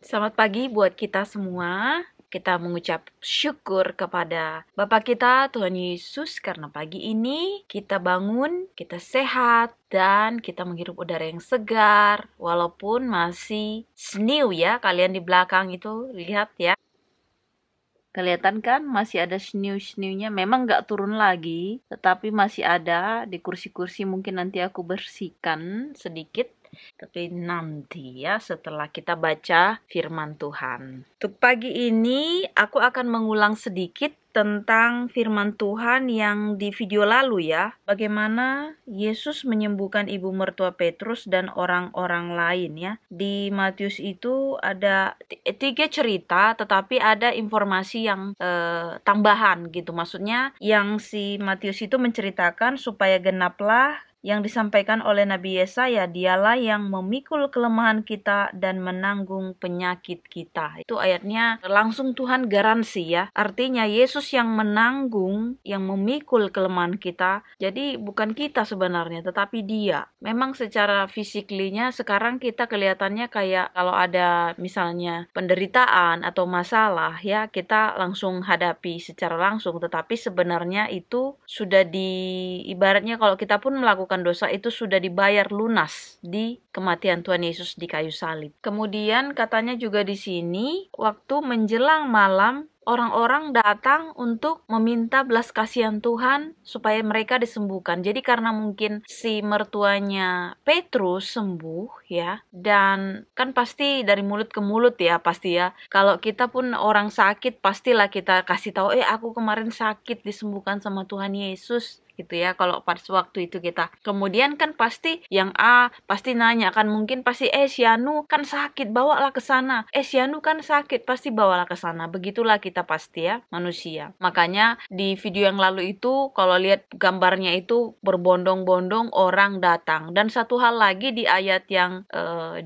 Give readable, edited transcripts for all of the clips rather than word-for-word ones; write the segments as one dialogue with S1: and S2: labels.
S1: Selamat pagi buat kita semua. Kita mengucap syukur kepada Bapa kita, Tuhan Yesus, karena pagi ini kita bangun, kita sehat, dan kita menghirup udara yang segar. Walaupun masih snew ya, kalian di belakang itu lihat ya. Kelihatan kan masih ada snew-snewnya. Memang nggak turun lagi, tetapi masih ada di kursi-kursi. Mungkin nanti aku bersihkan sedikit. Tapi nanti ya setelah kita baca firman Tuhan. Untuk pagi ini aku akan mengulang sedikit tentang firman Tuhan yang di video lalu ya. Bagaimana Yesus menyembuhkan ibu mertua Petrus dan orang-orang lain ya. Di Matius itu ada 3 cerita tetapi ada informasi yang tambahan gitu. Maksudnya yang si Matius itu menceritakan supaya genaplah yang disampaikan oleh Nabi Yesaya, dialah yang memikul kelemahan kita dan menanggung penyakit kita. Itu ayatnya langsung Tuhan garansi ya. Artinya Yesus yang menanggung, yang memikul kelemahan kita. Jadi bukan kita sebenarnya, tetapi Dia. Memang secara fisiklinya sekarang kita kelihatannya kayak kalau ada misalnya penderitaan atau masalah ya, kita langsung hadapi secara langsung. Tetapi sebenarnya itu sudah ibaratnya kalau kita pun melakukan dosa itu sudah dibayar lunas di kematian Tuhan Yesus di kayu salib. Kemudian katanya juga di sini waktu menjelang malam orang-orang datang untuk meminta belas kasihan Tuhan supaya mereka disembuhkan. Jadi karena mungkin si mertuanya Petrus sembuh ya, dan kan pasti dari mulut ke mulut ya pasti ya. Kalau kita pun orang sakit pastilah kita kasih tahu, aku kemarin sakit disembuhkan sama Tuhan Yesus gitu ya. Kalau pada waktu itu kita kemudian kan pasti yang A pasti nanya kan, mungkin pasti si Anu kan sakit bawalah ke sana, si Anu kan sakit pasti bawalah ke sana. Begitulah kita pasti ya manusia. Makanya di video yang lalu itu kalau lihat gambarnya itu berbondong-bondong orang datang. Dan satu hal lagi di ayat yang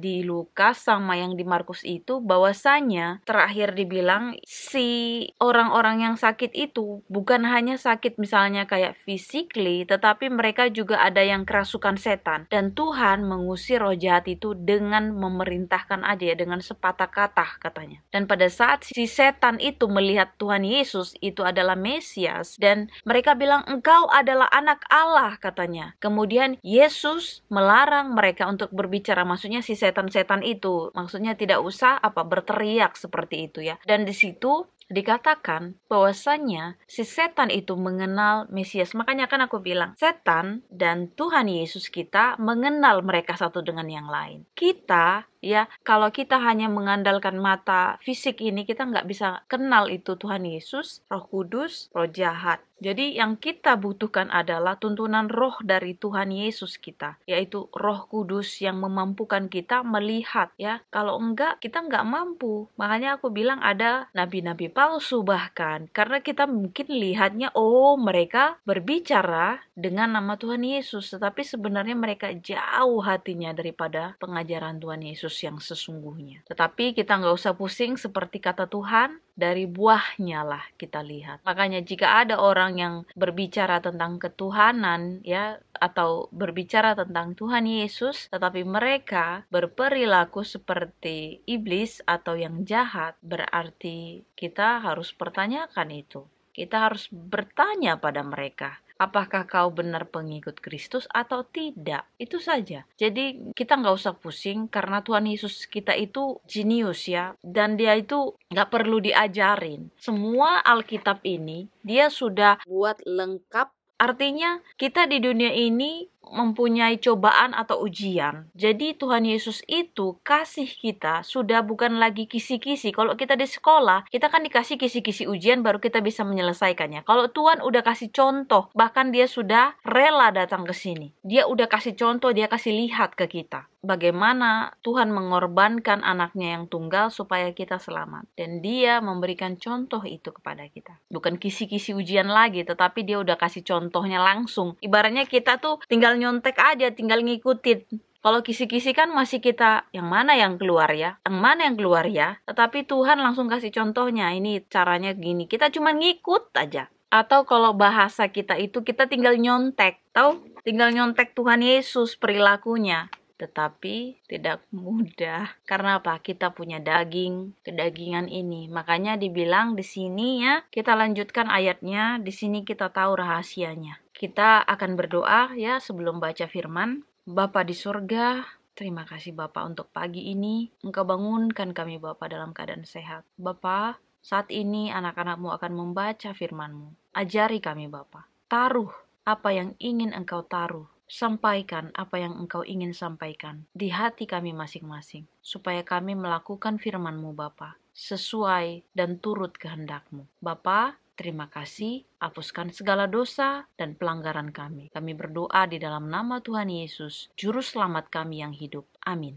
S1: di Lukas sama yang di Markus itu bahwasanya terakhir dibilang si orang-orang yang sakit itu bukan hanya sakit misalnya kayak fisik, tetapi mereka juga ada yang kerasukan setan. Dan Tuhan mengusir roh jahat itu dengan memerintahkan aja ya, dengan sepatah kata katanya. Dan pada saat si setan itu melihat Tuhan Yesus itu adalah Mesias, dan mereka bilang engkau adalah anak Allah katanya. Kemudian Yesus melarang mereka untuk berbicara, maksudnya si setan-setan itu, maksudnya tidak usah berteriak seperti itu ya. Dan di situ dikatakan bahwasanya si setan itu mengenal Mesias. Makanya kan aku bilang, setan dan Tuhan Yesus kita mengenal mereka satu dengan yang lain. Kita ya, kalau kita hanya mengandalkan mata fisik ini, kita nggak bisa kenal itu Tuhan Yesus, Roh Kudus, roh jahat. Jadi yang kita butuhkan adalah tuntunan roh dari Tuhan Yesus kita, yaitu Roh Kudus yang memampukan kita melihat ya. Kalau enggak, kita enggak mampu. Makanya aku bilang ada nabi-nabi palsu bahkan, karena kita mungkin lihatnya mereka berbicara dengan nama Tuhan Yesus, tetapi sebenarnya mereka jauh hatinya daripada pengajaran Tuhan Yesus yang sesungguhnya. Tetapi kita nggak usah pusing, seperti kata Tuhan, dari buahnya lah kita lihat. Makanya jika ada orang yang berbicara tentang ketuhanan ya, atau berbicara tentang Tuhan Yesus, tetapi mereka berperilaku seperti iblis atau yang jahat, berarti kita harus pertanyakan itu. Kita harus bertanya pada mereka, apakah kau benar pengikut Kristus atau tidak? Itu saja. Jadi kita nggak usah pusing, karena Tuhan Yesus kita itu jenius ya. Dan dia itu nggak perlu diajarin. Semua Alkitab ini dia sudah buat lengkap. Artinya kita di dunia ini mempunyai cobaan atau ujian. Jadi Tuhan Yesus itu kasih kita sudah bukan lagi kisi-kisi. Kalau kita di sekolah, kita kan dikasih kisi-kisi ujian baru kita bisa menyelesaikannya. Kalau Tuhan udah kasih contoh, bahkan dia sudah rela datang ke sini. Dia udah kasih contoh, dia kasih lihat ke kita bagaimana Tuhan mengorbankan anaknya yang tunggal supaya kita selamat. Dan dia memberikan contoh itu kepada kita. Bukan kisi-kisi ujian lagi, tetapi dia udah kasih contohnya langsung. Ibaratnya kita tuh tinggal nyontek aja, tinggal ngikutin. Kalau kisi-kisi kan masih kita, yang mana yang keluar ya? Yang mana yang keluar ya? Tetapi Tuhan langsung kasih contohnya, ini caranya gini. Kita cuma ngikut aja. Atau kalau bahasa kita itu, kita tinggal nyontek. Tahu? Tinggal nyontek Tuhan Yesus perilakunya. tetapi tidak mudah. Karena apa? Kita punya daging, kedagingan ini. Makanya dibilang di sini ya, kita lanjutkan ayatnya, di sini kita tahu rahasianya. Kita akan berdoa ya sebelum baca firman. Bapa di surga, terima kasih Bapa untuk pagi ini. Engkau bangunkan kami Bapa dalam keadaan sehat. Bapa, saat ini anak-anakmu akan membaca firman-Mu. Ajari kami Bapa. Taruh apa yang ingin Engkau taruh. Sampaikan apa yang Engkau ingin sampaikan di hati kami masing-masing. Supaya kami melakukan firman-Mu Bapa, sesuai dan turut kehendak-Mu. Bapa, terima kasih, hapuskan segala dosa dan pelanggaran kami. Kami berdoa di dalam nama Tuhan Yesus, Juru Selamat kami yang hidup. Amin.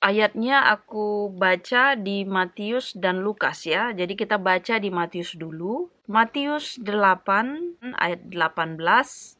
S1: Ayatnya aku baca di Matius dan Lukas ya. Jadi kita baca di Matius dulu. Matius 8 ayat 18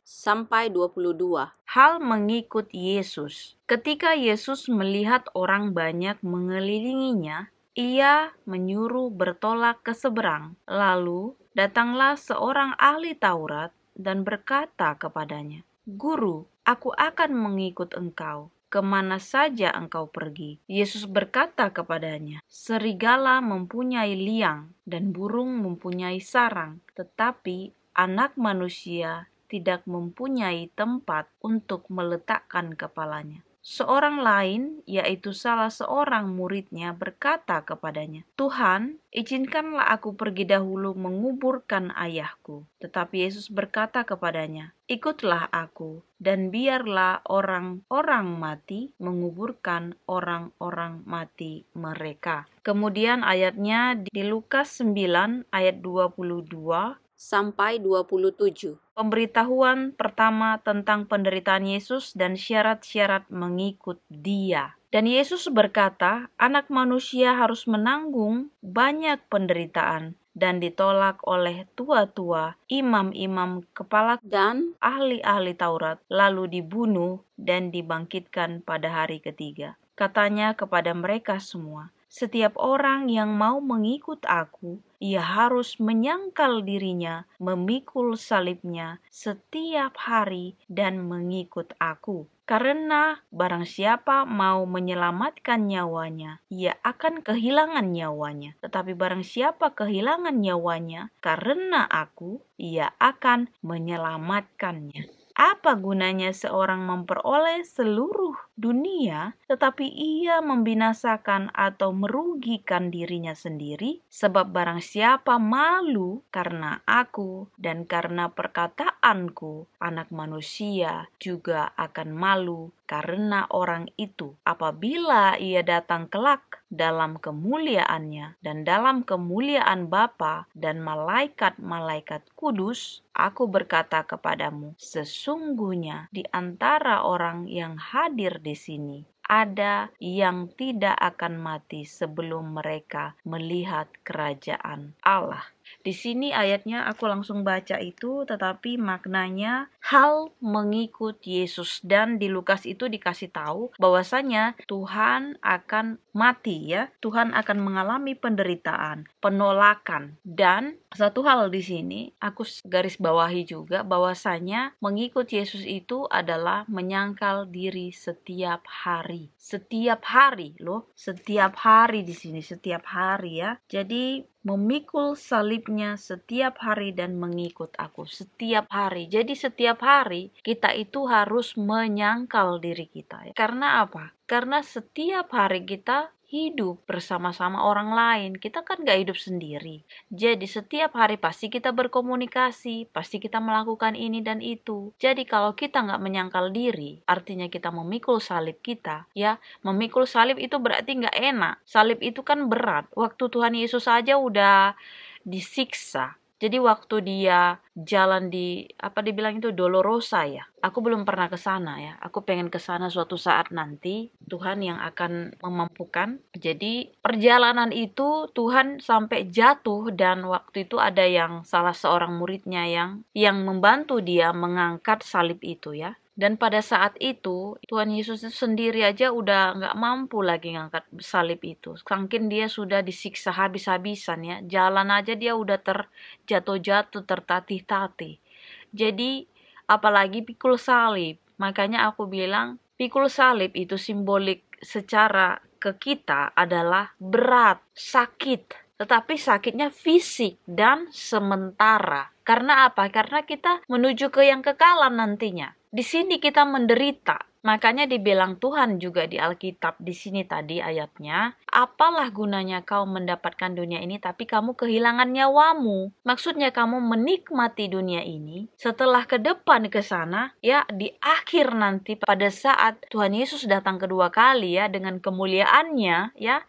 S1: sampai 22. Hal mengikut Yesus. Ketika Yesus melihat orang banyak mengelilinginya, ia menyuruh bertolak ke seberang. Lalu datanglah seorang ahli Taurat dan berkata kepadanya, "Guru, aku akan mengikut engkau kemana saja engkau pergi." Yesus berkata kepadanya, "Serigala mempunyai liang dan burung mempunyai sarang, tetapi Anak Manusia tidak mempunyai tempat untuk meletakkan kepalanya." Seorang lain, yaitu salah seorang muridnya, berkata kepadanya, "Tuhan, izinkanlah aku pergi dahulu menguburkan ayahku." Tetapi Yesus berkata kepadanya, "Ikutlah aku, dan biarlah orang-orang mati menguburkan orang-orang mati mereka." Kemudian ayatnya di Lukas 9 ayat 22 sampai 27. Pemberitahuan pertama tentang penderitaan Yesus dan syarat-syarat mengikut Dia. Dan Yesus berkata, Anak Manusia harus menanggung banyak penderitaan dan ditolak oleh tua-tua, imam-imam kepala dan ahli-ahli Taurat, lalu dibunuh dan dibangkitkan pada hari ketiga. Katanya kepada mereka semua, "Setiap orang yang mau mengikut aku, ia harus menyangkal dirinya, memikul salibnya setiap hari dan mengikut aku. Karena barang siapa mau menyelamatkan nyawanya, ia akan kehilangan nyawanya. Tetapi barang siapa kehilangan nyawanya karena aku, ia akan menyelamatkannya. Apa gunanya seorang memperoleh seluruh dunia, tetapi ia membinasakan atau merugikan dirinya sendiri? Sebab barang siapa malu karena aku dan karena perkataanku, Anak Manusia juga akan malu karena orang itu apabila ia datang kelak dalam kemuliaannya dan dalam kemuliaan Bapa dan malaikat-malaikat kudus. Aku berkata kepadamu, sesungguhnya di antara orang yang hadir di sini ada yang tidak akan mati sebelum mereka melihat kerajaan Allah. Di sini ayatnya aku langsung baca itu, tetapi maknanya hal mengikut Yesus. Dan di Lukas itu dikasih tahu bahwasanya Tuhan akan mati ya. Tuhan akan mengalami penderitaan, penolakan. Dan satu hal di sini aku garis bawahi juga bahwasanya mengikut Yesus itu adalah menyangkal diri setiap hari. Setiap hari loh, setiap hari di sini, setiap hari ya. Jadi memikul salibnya setiap hari dan mengikut aku setiap hari. Jadi setiap hari kita itu harus menyangkal diri kita. Karena apa? Karena setiap hari kita hidup bersama-sama orang lain. Kita kan gak hidup sendiri. Jadi setiap hari pasti kita berkomunikasi, pasti kita melakukan ini dan itu. Jadi kalau kita gak menyangkal diri, artinya kita memikul salib kita, ya. Memikul salib itu berarti gak enak. Salib itu kan berat. Waktu Tuhan Yesus saja udah disiksa. Jadi waktu dia jalan di dibilang itu Dolorosa ya. Aku belum pernah ke sana ya. Aku pengen ke sana suatu saat nanti. Tuhan yang akan memampukan. Jadi perjalanan itu Tuhan sampai jatuh dan waktu itu ada yang salah seorang muridnya yang membantu dia mengangkat salib itu ya. Dan pada saat itu Tuhan Yesus sendiri aja udah gak mampu lagi ngangkat salib itu. Saking dia sudah disiksa habis-habisan ya. Jalan aja dia udah terjatuh-jatuh, tertatih-tatih. Jadi apalagi pikul salib. Makanya aku bilang Pikul salib itu simbolik secara ke kita adalah berat, sakit. Tetapi sakitnya fisik dan sementara. Karena apa? Karena kita menuju ke yang kekalan nantinya. Di sini kita menderita. Makanya dibilang Tuhan juga di Alkitab di sini tadi ayatnya, apalah gunanya kau mendapatkan dunia ini tapi kamu kehilangan nyawamu. Maksudnya kamu menikmati dunia ini, setelah ke depan ke sana, ya di akhir nanti pada saat Tuhan Yesus datang kedua kali ya dengan kemuliaannya ya,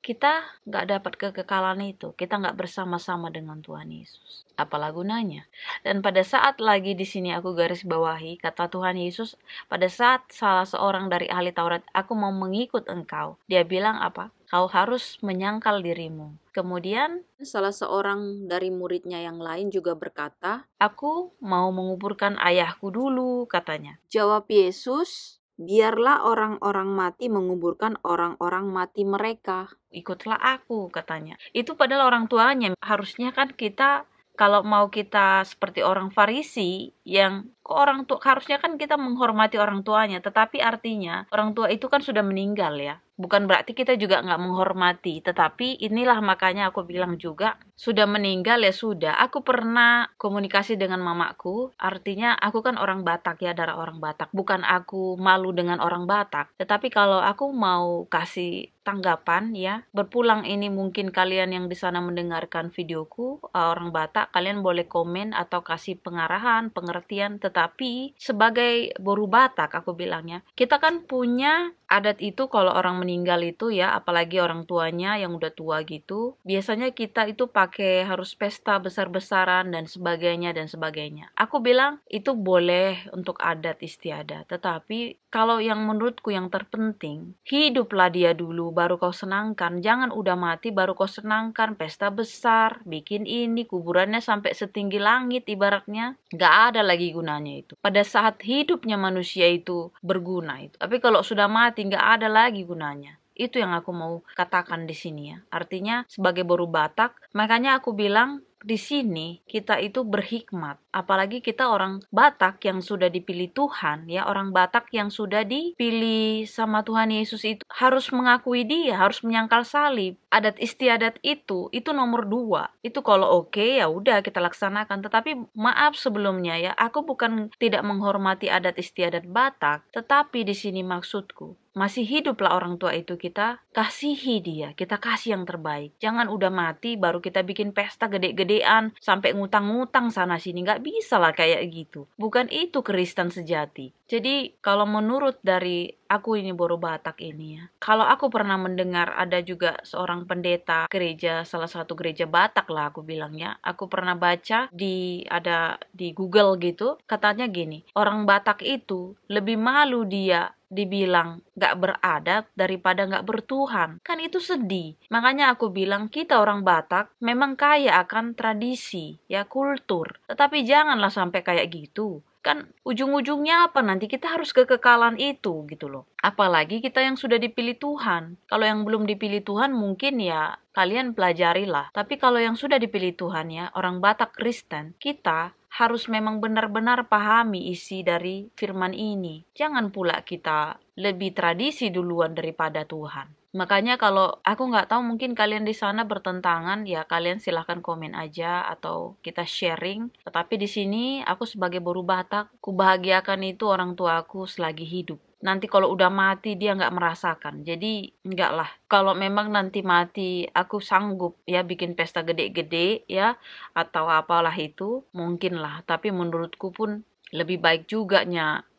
S1: kita nggak dapat kekekalan itu. Kita nggak bersama-sama dengan Tuhan Yesus. Apalah gunanya? Dan pada saat lagi di sini aku garis bawahi, kata Tuhan Yesus, pada saat salah seorang dari ahli Taurat, aku mau mengikut engkau. Dia bilang apa? Kau harus menyangkal dirimu. Kemudian salah seorang dari muridnya yang lain juga berkata, aku mau menguburkan ayahku dulu, katanya. Jawab Yesus, biarlah orang-orang mati menguburkan orang-orang mati mereka. Ikutlah aku, katanya. Itu padahal orang tuanya. Harusnya kan kita, kalau mau kita seperti orang Farisi, yang orang tua, harusnya kan kita menghormati orang tuanya. Tetapi artinya, orang tua itu kan sudah meninggal ya. Bukan berarti kita juga nggak menghormati. Tetapi inilah makanya aku bilang juga, sudah meninggal ya sudah. Aku pernah komunikasi dengan mamaku. Artinya aku kan orang Batak ya, darah orang Batak. Bukan aku malu dengan orang Batak. Tetapi kalau aku mau kasih tanggapan ya, berpulang ini mungkin kalian yang di sana mendengarkan videoku, orang Batak, kalian boleh komen atau kasih pengarahan, pengertian. Tetapi sebagai boru Batak aku bilangnya, kita kan punya adat itu kalau orang meninggal itu ya, apalagi orang tuanya yang udah tua gitu, biasanya kita itu pakai harus pesta besar-besaran dan sebagainya dan sebagainya. Aku bilang itu boleh untuk adat istiadat, tetapi kalau yang menurutku yang terpenting, hiduplah dia dulu baru kau senangkan. Jangan udah mati baru kau senangkan, pesta besar, bikin ini, kuburannya sampai setinggi langit ibaratnya. Gak ada lagi gunanya itu. Pada saat hidupnya manusia itu berguna itu. Tapi kalau sudah mati gak ada lagi gunanya. Itu yang aku mau katakan di sini ya. Artinya sebagai boru Batak, makanya aku bilang di sini kita itu berhikmat. Apalagi kita orang Batak yang sudah dipilih Tuhan ya, orang Batak yang sudah dipilih sama Tuhan Yesus itu harus mengakui dia, harus menyangkal salib. Adat istiadat itu nomor 2. Itu kalau oke ya udah kita laksanakan. Tetapi maaf sebelumnya ya, aku bukan tidak menghormati adat istiadat Batak, tetapi di sini maksudku masih hiduplah orang tua itu, kita kasihi dia, kita kasih yang terbaik. Jangan udah mati baru kita bikin pesta gede-gedean sampai ngutang-ngutang sana sini. Nggak bisa lah kayak gitu. Bukan itu Kristen sejati. Jadi kalau menurut dari aku ini boru Batak ini ya, kalau aku pernah mendengar ada juga seorang pendeta gereja, salah satu gereja Batak lah aku bilangnya, aku pernah baca ada di Google gitu, katanya gini, orang Batak itu lebih malu dia dibilang gak beradat daripada gak bertuhan. Kan itu sedih. Makanya aku bilang kita orang Batak memang kaya akan tradisi, ya kultur. Tetapi janganlah sampai kayak gitu. Kan ujung-ujungnya apa, nanti kita harus kekekalan itu gitu loh. Apalagi kita yang sudah dipilih Tuhan. Kalau yang belum dipilih Tuhan mungkin ya kalian pelajarilah. Tapi kalau yang sudah dipilih Tuhan ya, orang Batak Kristen, kita harus memang benar-benar pahami isi dari firman ini. Jangan pula kita lebih tradisi duluan daripada Tuhan. Makanya kalau aku nggak tahu mungkin kalian di sana bertentangan, ya kalian silahkan komen aja atau kita sharing. Tetapi di sini aku sebagai boru Batak, kubahagiakan itu orang tuaku selagi hidup. Nanti kalau udah mati dia nggak merasakan. Jadi enggak lah. Kalau memang nanti mati aku sanggup ya bikin pesta gede-gede ya atau apalah itu mungkin lah. Tapi menurutku pun lebih baik juga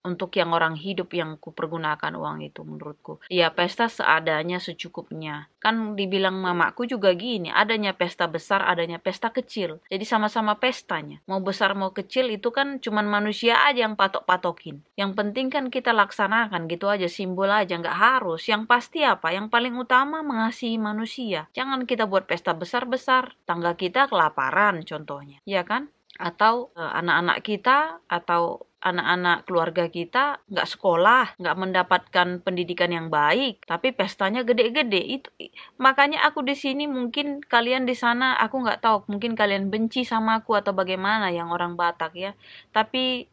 S1: untuk yang orang hidup yang kupergunakan uang itu menurutku. Ya pesta seadanya secukupnya. Kan dibilang mamaku juga gini, adanya pesta besar, adanya pesta kecil. Jadi sama-sama pestanya. Mau besar mau kecil itu kan cuman manusia aja yang patok-patokin. Yang penting kan kita laksanakan gitu aja, simbol aja, nggak harus. Yang pasti apa? Yang paling utama mengasihi manusia. Jangan kita buat pesta besar-besar, tangga kita kelaparan contohnya. Ya kan? Atau anak-anak kita atau anak-anak keluarga kita nggak sekolah, nggak mendapatkan pendidikan yang baik, tapi pestanya gede-gede. Itu makanya aku di sini, mungkin kalian di sana aku nggak tahu, mungkin kalian benci sama aku atau bagaimana yang orang Batak ya. Tapi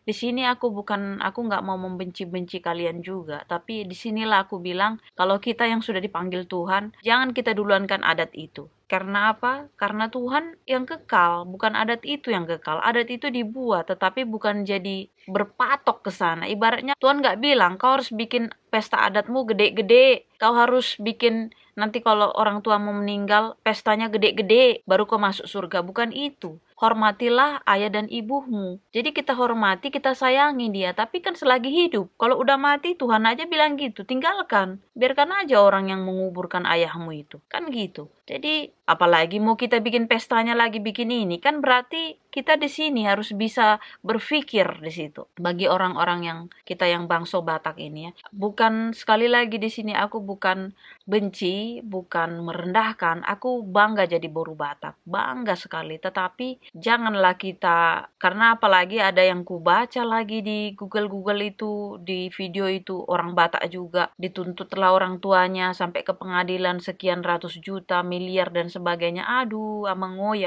S1: Di sini aku nggak mau membenci-benci kalian juga, tapi disinilah aku bilang kalau kita yang sudah dipanggil Tuhan, jangan kita duluankan adat itu. Karena apa? Karena Tuhan yang kekal, bukan adat itu yang kekal. Adat itu dibuat, tetapi bukan jadi berpatok ke sana. Ibaratnya Tuhan nggak bilang, kau harus bikin pesta adatmu gede-gede. Kau harus bikin, nanti kalau orang tua mau meninggal, pestanya gede-gede, baru kau masuk surga. Bukan itu. Hormatilah ayah dan ibumu. Jadi kita hormati, kita sayangi dia. Tapi kan selagi hidup. Kalau udah mati, Tuhan aja bilang gitu. Tinggalkan. Biarkan aja orang yang menguburkan ayahmu itu. Kan gitu. Jadi apalagi mau kita bikin pestanya lagi bikin ini. Kan berarti kita di sini harus bisa berpikir di situ. Bagi orang-orang yang kita yang bangsa Batak ini ya. Bukan, sekali lagi di sini aku bukan benci, bukan merendahkan. Aku bangga jadi boru Batak. Bangga sekali. Tetapi janganlah kita, karena apalagi ada yang kubaca lagi di Google itu, di video itu, orang Batak juga dituntutlah orang tuanya sampai ke pengadilan sekian ratus juta, miliar dan sebagainya. Aduh, amangoy.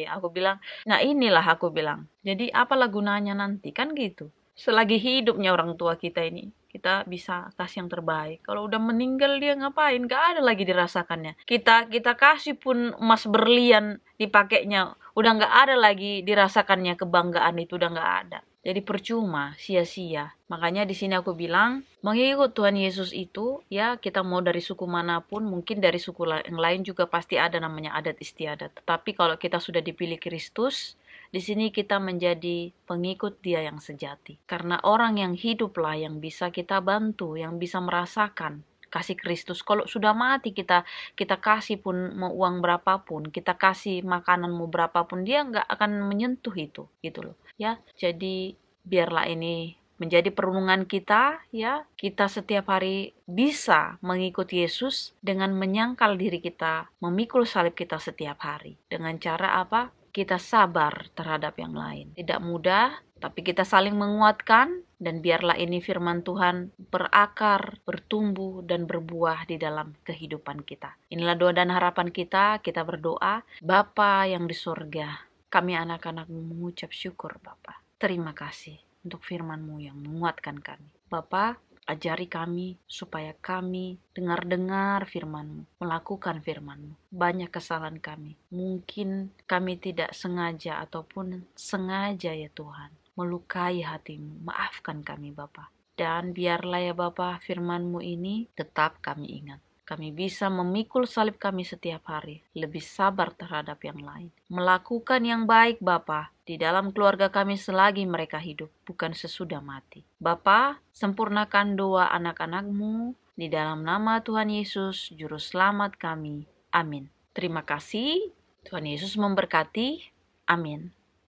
S1: Aku bilang, nah inilah aku bilang. Jadi apalah gunanya nanti, kan gitu. Selagi hidupnya orang tua kita ini, kita bisa kasih yang terbaik. Kalau udah meninggal dia ngapain? Gak ada lagi dirasakannya. Kita kasih pun emas berlian dipakainya, udah gak ada lagi dirasakannya, kebanggaan itu udah gak ada. Jadi percuma, sia-sia. Makanya di sini aku bilang, mengikut Tuhan Yesus itu, ya kita mau dari suku manapun, mungkin dari suku yang lain juga pasti ada namanya adat istiadat. Tetapi kalau kita sudah dipilih Kristus, di sini kita menjadi pengikut Dia yang sejati. Karena orang yang hiduplah yang bisa kita bantu, yang bisa merasakan kasih Kristus. Kalau sudah mati kita kasih pun mau uang berapapun, kita kasih makanan mau berapapun, dia nggak akan menyentuh itu, gitu loh. Ya, jadi biarlah ini menjadi perenungan kita, ya. Kita setiap hari bisa mengikuti Yesus dengan menyangkal diri kita, memikul salib kita setiap hari. Dengan cara apa? Kita sabar terhadap yang lain. Tidak mudah, tapi kita saling menguatkan, dan biarlah ini firman Tuhan berakar, bertumbuh, dan berbuah di dalam kehidupan kita. Inilah doa dan harapan kita berdoa. Bapa yang di surga, kami anak-anak-Mu mengucap syukur Bapa. Terima kasih untuk firman-Mu yang menguatkan kami. Bapa, ajari kami supaya kami dengar-dengar firman-Mu, melakukan firman-Mu. Banyak kesalahan kami. Mungkin kami tidak sengaja ataupun sengaja ya Tuhan, melukai hati-Mu. Maafkan kami Bapa. Dan biarlah ya Bapa, firman-Mu ini tetap kami ingat. Kami bisa memikul salib kami setiap hari, lebih sabar terhadap yang lain. Melakukan yang baik Bapa di dalam keluarga kami selagi mereka hidup, bukan sesudah mati. Bapa, sempurnakan doa anak-anak-Mu di dalam nama Tuhan Yesus, Juru Selamat kami. Amin. Terima kasih. Tuhan Yesus memberkati. Amin.